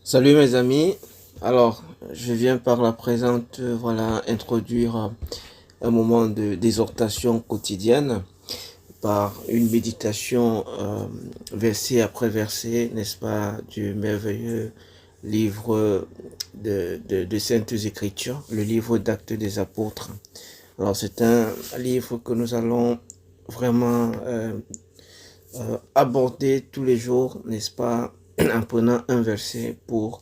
Salut mes amis. Alors, je viens par la présente, introduire un moment d'exhortation quotidienne par une méditation verset après verset, n'est-ce pas, du merveilleux livre de Saintes Écritures, le livre d'Actes des Apôtres. Alors, c'est un livre que nous allons vraiment aborder tous les jours, n'est-ce pas, en prenant un verset pour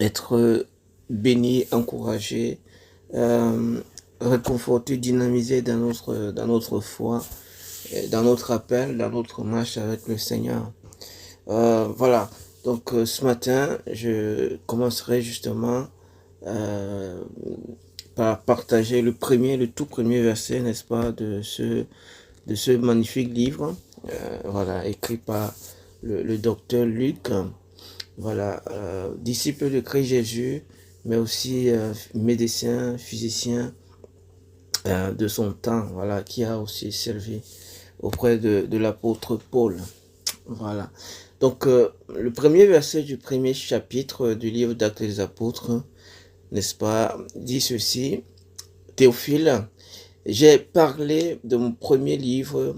être béni, encouragé, euh, réconforté, dynamisé dans notre foi, dans notre appel, dans notre marche avec le Seigneur. Voilà, donc ce matin, je commencerai justement euh, par partager le tout premier verset, n'est-ce pas, de ce magnifique livre, voilà, écrit par le docteur Luc. Voilà, disciple de Christ Jésus, mais aussi médecin, physicien de son temps, voilà, qui a aussi servi auprès de l'apôtre Paul. Voilà. Donc, le premier verset du premier chapitre du livre d'Actes des Apôtres, n'est-ce pas, dit ceci: Théophile, j'ai parlé de mon premier livre.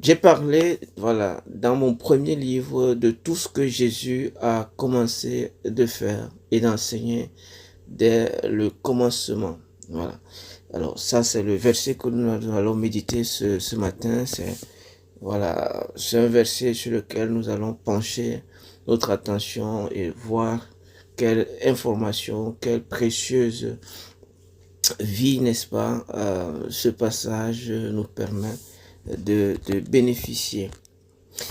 J'ai parlé, voilà, dans mon premier livre de tout ce que Jésus a commencé de faire et d'enseigner dès le commencement. Voilà. Alors ça, c'est le verset que nous allons méditer ce matin. C'est un verset sur lequel nous allons pencher notre attention et voir quelle information, quelle précieuse vie, n'est-ce pas, ce passage nous permet de bénéficier.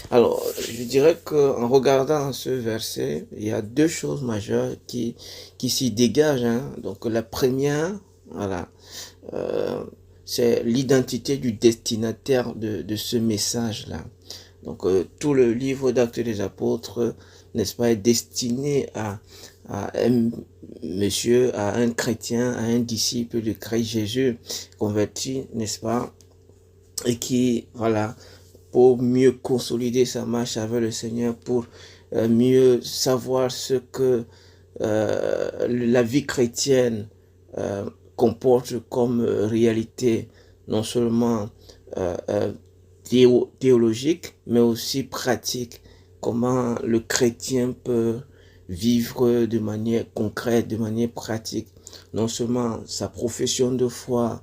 Alors, je dirais qu'en regardant ce verset, il y a deux choses majeures qui s'y dégagent, hein. Donc, la première, voilà, euh, c'est l'identité du destinataire de ce message-là. Donc, tout le livre d'Actes des Apôtres, n'est-ce pas, est destiné à un monsieur, à un chrétien, à un disciple de Christ Jésus converti, n'est-ce pas, et qui, voilà, pour mieux consolider sa marche avec le Seigneur, pour mieux savoir ce que la vie chrétienne euh, comporte comme réalité, non seulement euh, euh, théologique, mais aussi pratique. Comment le chrétien peut vivre de manière concrète, de manière pratique, non seulement sa profession de foi,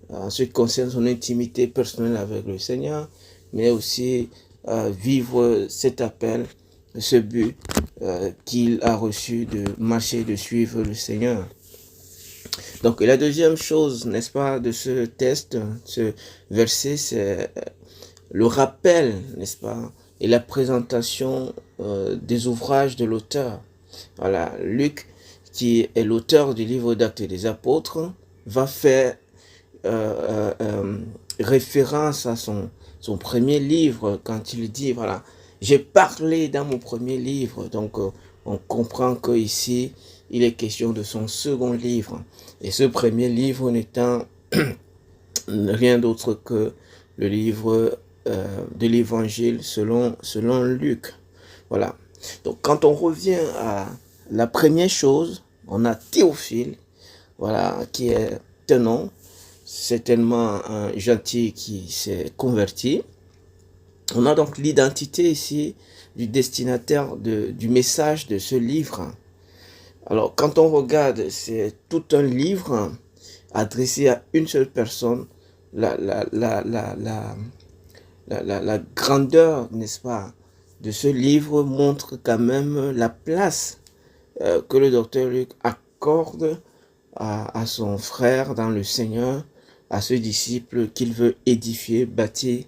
en ce qui concerne son intimité personnelle avec le Seigneur, mais aussi vivre cet appel, ce but qu'il a reçu de marcher, de suivre le Seigneur. Donc la deuxième chose, n'est-ce pas, de ce test, ce verset, c'est le rappel, n'est-ce pas, et la présentation des ouvrages de l'auteur. Voilà, Luc, qui est l'auteur du livre d'Actes des Apôtres, va faire référence à son premier livre quand il dit, voilà, j'ai parlé dans mon premier livre. Donc, on comprend qu'ici, il est question de son second livre. Et ce premier livre n'étant rien d'autre que le livre de l'évangile selon Luc. Voilà. Donc, quand on revient à la première chose, on a Théophile, voilà, qui est un nom, certainement un gentil qui s'est converti. On a donc l'identité ici du destinataire du message de ce livre. Alors, quand on regarde, c'est tout un livre adressé à une seule personne. La, la, la, la, la, la grandeur, n'est-ce pas, de ce livre montre quand même la place que le docteur Luc accorde à son frère dans le Seigneur, à ce disciple qu'il veut édifier, bâtir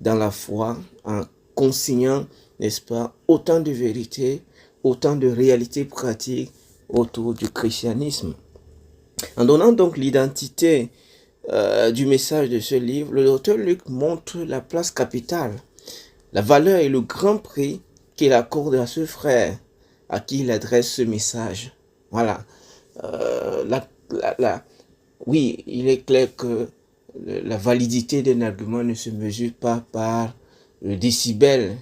dans la foi, en consignant, n'est-ce pas, autant de vérités, autant de réalités pratiques autour du christianisme. En donnant donc l'identité du message de ce livre, le docteur Luc montre la place capitale, la valeur et le grand prix qu'il accorde à ce frère à qui il adresse ce message. Voilà. Euh, la, la, oui, il est clair que la validité d'un argument ne se mesure pas par le décibel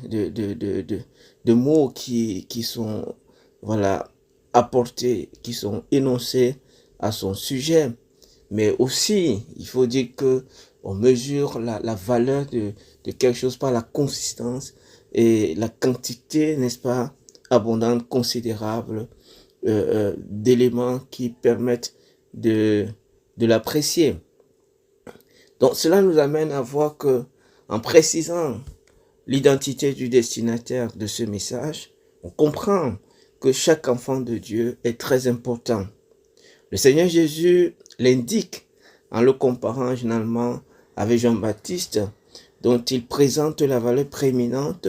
de mots qui sont, voilà, apportés, qui sont énoncés à son sujet. Mais aussi, il faut dire que on mesure la valeur de quelque chose par la consistance et la quantité, n'est-ce pas, abondante, considérable d'éléments qui permettent de l'apprécier. Donc cela nous amène à voir que, en précisant l'identité du destinataire de ce message, on comprend que chaque enfant de Dieu est très important. Le Seigneur Jésus l'indique en le comparant généralement avec Jean-Baptiste, dont il présente la valeur prééminente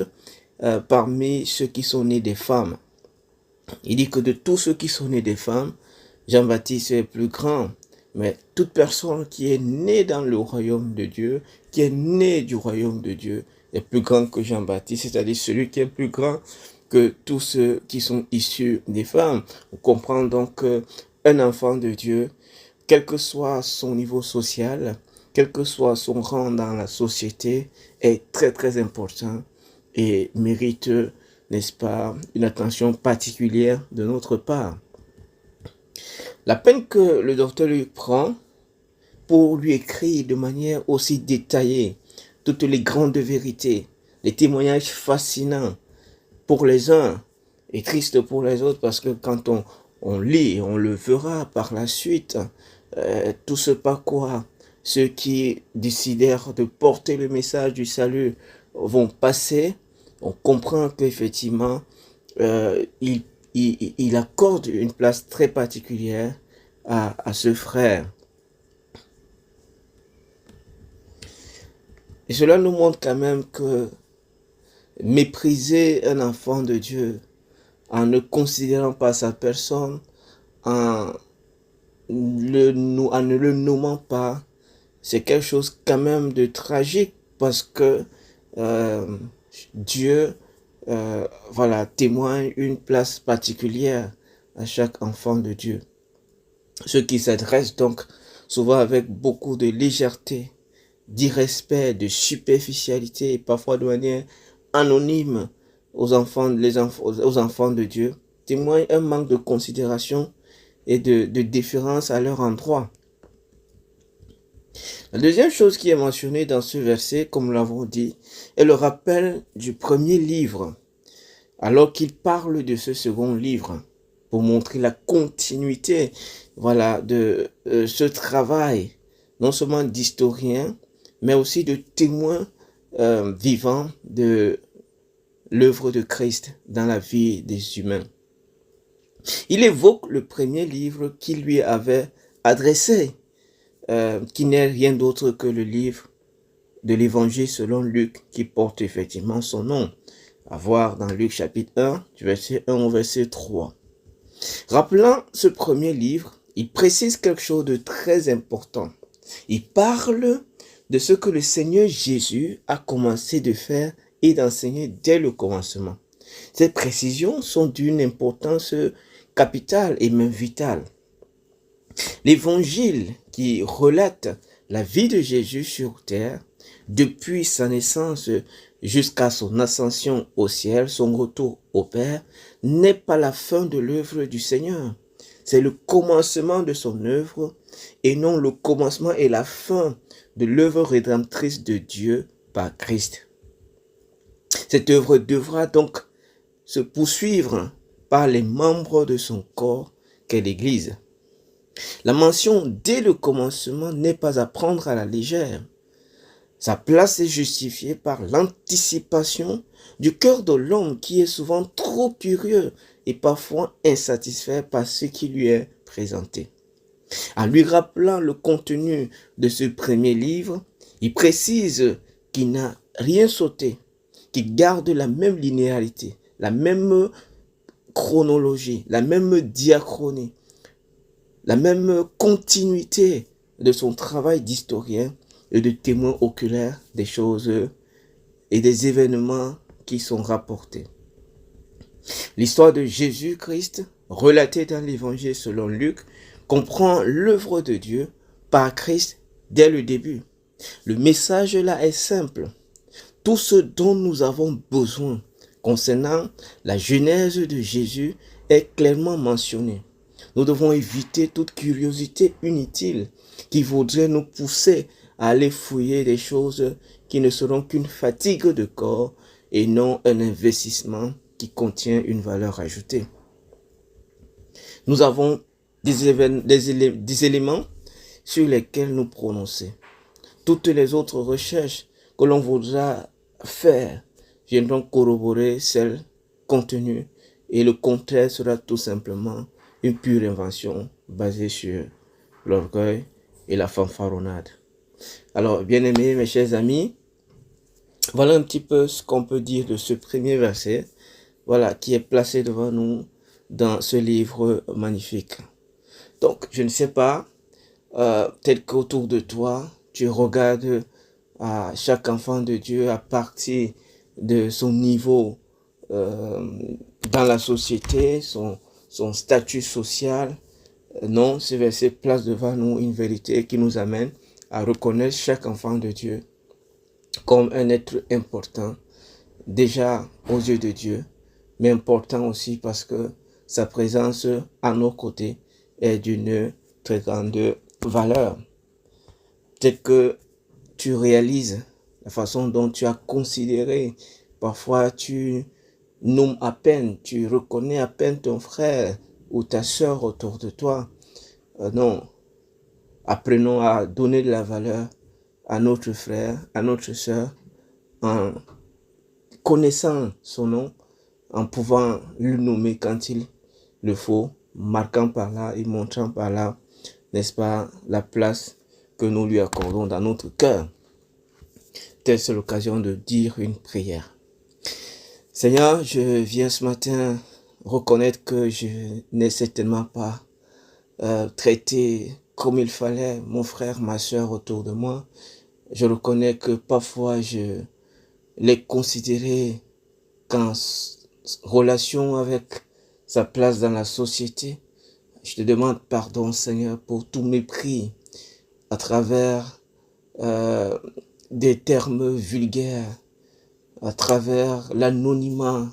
parmi ceux qui sont nés des femmes. Il dit que de tous ceux qui sont nés des femmes, Jean-Baptiste est le plus grand. Mais toute personne qui est née dans le royaume de Dieu, qui est née du royaume de Dieu, est plus grand que Jean-Baptiste, c'est-à-dire celui qui est plus grand que tous ceux qui sont issus des femmes. On comprend donc qu'un enfant de Dieu, quel que soit son niveau social, quel que soit son rang dans la société, est très très important et mérite, n'est-ce pas, une attention particulière de notre part. La peine que le docteur lui prend pour lui écrire de manière aussi détaillée toutes les grandes vérités, les témoignages fascinants pour les uns et tristes pour les autres, parce que quand on lit, on le verra par la suite, tout ce par quoi ceux qui décidèrent de porter le message du salut vont passer, on comprend qu'effectivement, il accorde une place très particulière à ce frère. Et cela nous montre quand même que mépriser un enfant de Dieu en ne considérant pas sa personne, en ne le nommant pas, c'est quelque chose quand même de tragique, parce que Dieu voilà, témoigne une place particulière à chaque enfant de Dieu. Ceux qui s'adressent donc souvent avec beaucoup de légèreté, d'irrespect, de superficialité et parfois de manière anonyme aux enfants de Dieu, témoignent un manque de considération et de déférence à leur endroit. La deuxième chose qui est mentionnée dans ce verset, comme nous l'avons dit, est le rappel du premier livre, alors qu'il parle de ce second livre, pour montrer la continuité, voilà, de ce travail, non seulement d'historien, mais aussi de témoin vivant de l'œuvre de Christ dans la vie des humains. Il évoque le premier livre qu'il lui avait adressé, qui n'est rien d'autre que le livre de l'évangile selon Luc, qui porte effectivement son nom, à voir dans Luc chapitre 1, du verset 1 au verset 3. Rappelant ce premier livre, il précise quelque chose de très important. Il parle de ce que le Seigneur Jésus a commencé de faire et d'enseigner dès le commencement. Ces précisions sont d'une importance capitale et même vitale. L'évangile qui relate la vie de Jésus sur terre, depuis sa naissance jusqu'à son ascension au ciel, son retour au Père, n'est pas la fin de l'œuvre du Seigneur. C'est le commencement de son œuvre et non le commencement et la fin de l'œuvre rédemptrice de Dieu par Christ. Cette œuvre devra donc se poursuivre par les membres de son corps qu'est l'Église. La mention dès le commencement n'est pas à prendre à la légère. Sa place est justifiée par l'anticipation du cœur de l'homme qui est souvent trop curieux et parfois insatisfait par ce qui lui est présenté. En lui rappelant le contenu de ce premier livre, il précise qu'il n'a rien sauté, qu'il garde la même linéarité, la même chronologie, la même diachronie, la même continuité de son travail d'historien et de témoin oculaire des choses et des événements qui sont rapportés. L'histoire de Jésus-Christ, relatée dans l'évangile selon Luc, comprend l'œuvre de Dieu par Christ dès le début. Le message là est simple. Tout ce dont nous avons besoin concernant la genèse de Jésus est clairement mentionnée. Nous devons éviter toute curiosité inutile qui voudrait nous pousser à aller fouiller des choses qui ne seront qu'une fatigue de corps et non un investissement qui contient une valeur ajoutée. Nous avons des éléments sur lesquels nous prononcer. Toutes les autres recherches que l'on voudra faire viendront corroborer celles contenues et le contraire sera tout simplement une pure invention basée sur l'orgueil et la fanfaronnade. Alors, bien-aimés, mes chers amis, voilà un petit peu ce qu'on peut dire de ce premier verset, voilà, qui est placé devant nous dans ce livre magnifique. Donc, je ne sais pas, peut-être qu'autour de toi, tu regardes à chaque enfant de Dieu à partir de son niveau dans la société, son statut social. Non, ce verset place devant nous une vérité qui nous amène à reconnaître chaque enfant de Dieu comme un être important, déjà aux yeux de Dieu, mais important aussi parce que sa présence à nos côtés est d'une très grande valeur. Peut-être que tu réalises la façon dont tu as considéré, parfois tu nommes à peine, tu reconnais à peine ton frère ou ta sœur autour de toi. Non, apprenons à donner de la valeur à notre frère, à notre sœur, en connaissant son nom, en pouvant le nommer quand il le faut, marquant par là et montrant par là, n'est-ce pas, la place que nous lui accordons dans notre cœur. Telle c'est l'occasion de dire une prière. Seigneur, je viens ce matin reconnaître que je n'ai certainement pas traité comme il fallait mon frère, ma soeur autour de moi. Je reconnais que parfois je l'ai considéré qu'en relation avec sa place dans la société. Je te demande pardon, Seigneur, pour tout mépris à travers des termes vulgaires, à travers l'anonymat,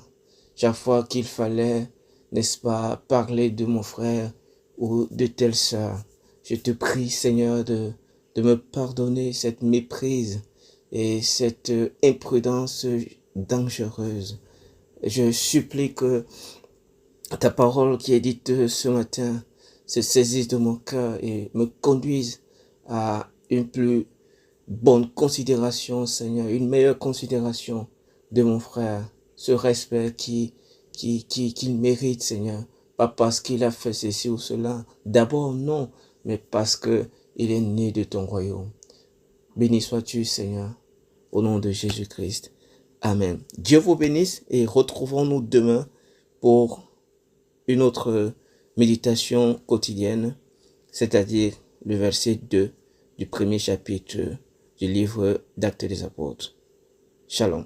chaque fois qu'il fallait, n'est-ce pas, parler de mon frère ou de telle sœur. Je te prie, Seigneur, de me pardonner cette méprise et cette imprudence dangereuse. Je supplie que ta parole qui est dite ce matin se saisisse de mon cœur et me conduise à une plus bonne considération, Seigneur, une meilleure considération de mon frère, ce respect qu'il mérite, Seigneur, pas parce qu'il a fait ceci ou cela, d'abord non, mais parce que il est né de ton royaume. Béni sois-tu, Seigneur, au nom de Jésus-Christ. Amen. Dieu vous bénisse et retrouvons-nous demain pour une autre méditation quotidienne, c'est-à-dire le verset 2 du premier chapitre du livre d'Actes des Apôtres. Shalom.